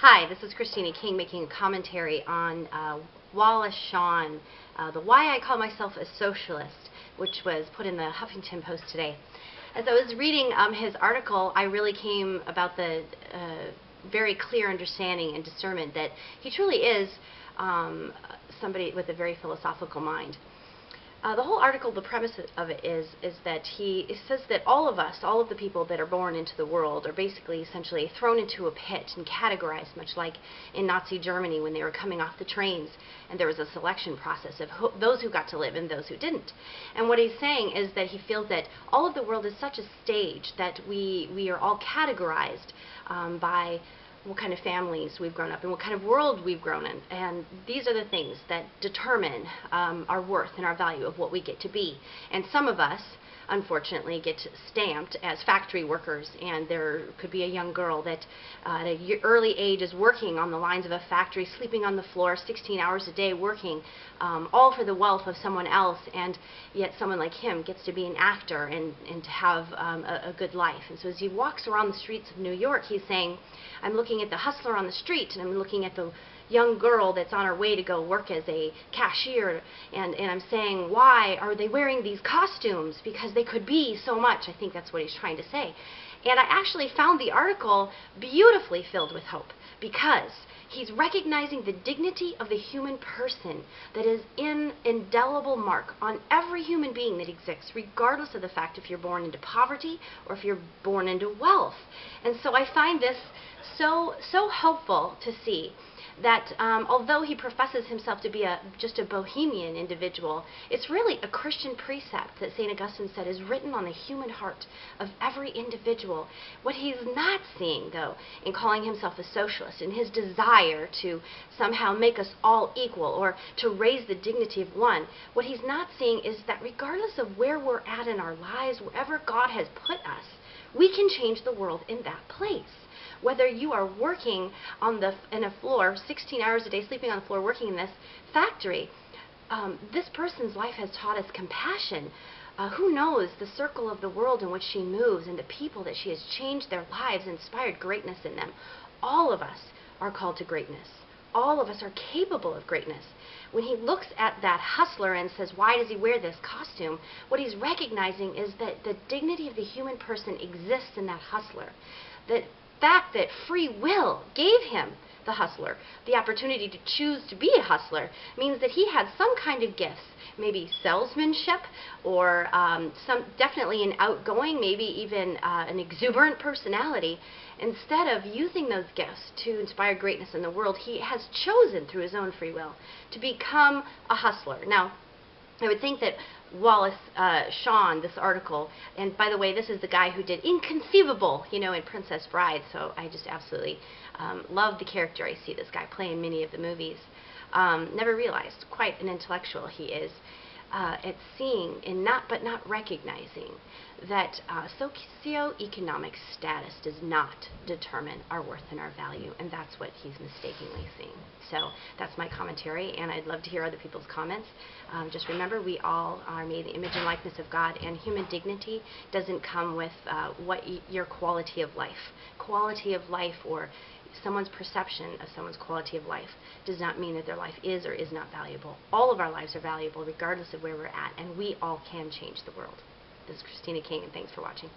Hi, this is Christina King making a commentary on Wallace Shawn, the Why I Call Myself a Socialist, which was put in the Huffington Post today. As I was reading his article, I really came about the very clear understanding and discernment that he truly is somebody with a very philosophical mind. The whole article, the premise of it is that it says that all of us, all of the people that are born into the world, are basically essentially thrown into a pit and categorized, much like in Nazi Germany when they were coming off the trains and there was a selection process of those who got to live and those who didn't. And what he's saying is that he feels that all of the world is such a stage that we are all categorized by what kind of families we've grown up in, what kind of world we've grown in. And these are the things that determine our worth and our value of what we get to be. And some of us, unfortunately, get stamped as factory workers, and there could be a young girl that at an early age is working on the lines of a factory, sleeping on the floor 16 hours a day, working all for the wealth of someone else, and yet someone like him gets to be an actor and to have a good life. And so as he walks around the streets of New York, he's saying, I'm looking at the hustler on the street, and I'm looking at the young girl that's on her way to go work as a cashier, and I'm saying, why are they wearing these costumes? Because they could be so much. I think that's what he's trying to say. And I actually found the article beautifully filled with hope, because he's recognizing the dignity of the human person that is an indelible mark on every human being that exists, regardless of the fact if you're born into poverty or if you're born into wealth. And so I find this so hopeful to see that although he professes himself to be just a bohemian individual, it's really a Christian precept that St. Augustine said is written on the human heart of every individual. What he's not seeing, though, in calling himself a socialist, in his desire to somehow make us all equal or to raise the dignity of one, what he's not seeing is that regardless of where we're at in our lives, wherever God has put us, we can change the world in that place. Whether you are working in a floor 16 hours a day, sleeping on the floor, working in this factory, this person's life has taught us compassion. Who knows the circle of the world in which she moves and the people that she has changed their lives, inspired greatness in them. All of us are called to greatness. All of us are capable of greatness. When he looks at that hustler and says, why does he wear this costume? What he's recognizing is that the dignity of the human person exists in that hustler. That fact that free will gave him, the hustler, the opportunity to choose to be a hustler means that he had some kind of gifts, maybe salesmanship or definitely an outgoing, maybe even an exuberant personality. Instead of using those gifts to inspire greatness in the world, he has chosen through his own free will to become a hustler. Now, I would think that Wallace Shawn, this article, and by the way, this is the guy who did Inconceivable, you know, in Princess Bride, so I just absolutely love the character I see this guy play in many of the movies. Never realized quite an intellectual he is at seeing and not recognizing that socioeconomic status does not determine our worth and our value, and that's what he's mistakenly seeing. So that's my commentary, and I'd love to hear other people's comments. Just remember, we all are made in the image and likeness of God, and human dignity doesn't come with your quality of life. Quality of life, or someone's perception of someone's quality of life, does not mean that their life is or is not valuable. All of our lives are valuable regardless of where we're at, and we all can change the world. This is Christina King, and thanks for watching.